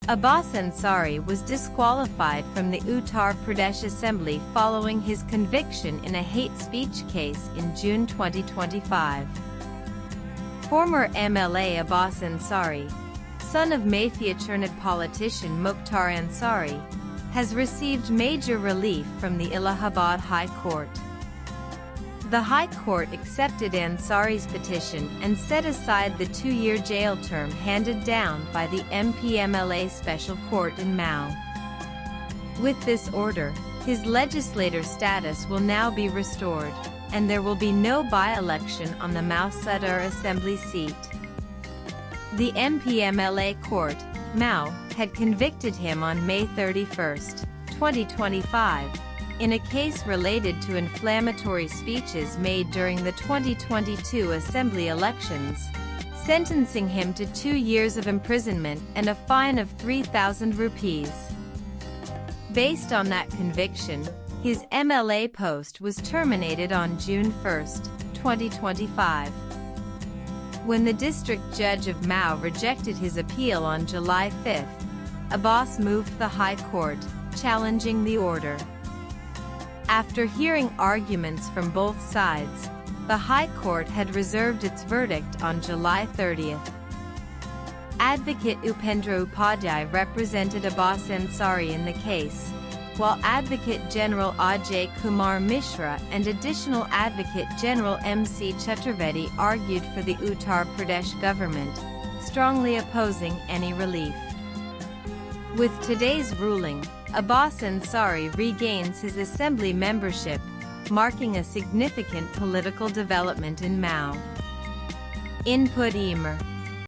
Abbas Ansari was disqualified from the Uttar Pradesh Assembly following his conviction in a hate speech case in June 2025. Former MLA Abbas Ansari, son of mafia-turned politician Mukhtar Ansari, has received major relief from the Allahabad High Court. The High Court accepted Ansari's petition and set aside the 2-year jail term handed down by the MP MLA Special Court in Mao. With this order, his legislator status will now be restored, and there will be no by-election on the Mao Sadar Assembly seat. The MP MLA Court, Mao, had convicted him on May 31, 2025, in a case related to inflammatory speeches made during the 2022 Assembly elections, sentencing him to 2 years of imprisonment and a fine of 3,000 rupees. Based on that conviction, his MLA post was terminated on June 1, 2025. When the district judge of Mao rejected his appeal on July 5, Abbas moved the High Court, challenging the order. After hearing arguments from both sides, the High Court had reserved its verdict on July 30. Advocate Upendra Upadhyay represented Abbas Ansari in the case, while Advocate General Ajay Kumar Mishra and Additional Advocate General M.C. Chaturvedi argued for the Uttar Pradesh government, strongly opposing any relief. With today's ruling, Abbas Ansari regains his assembly membership, marking a significant political development in Mao. Input Emer.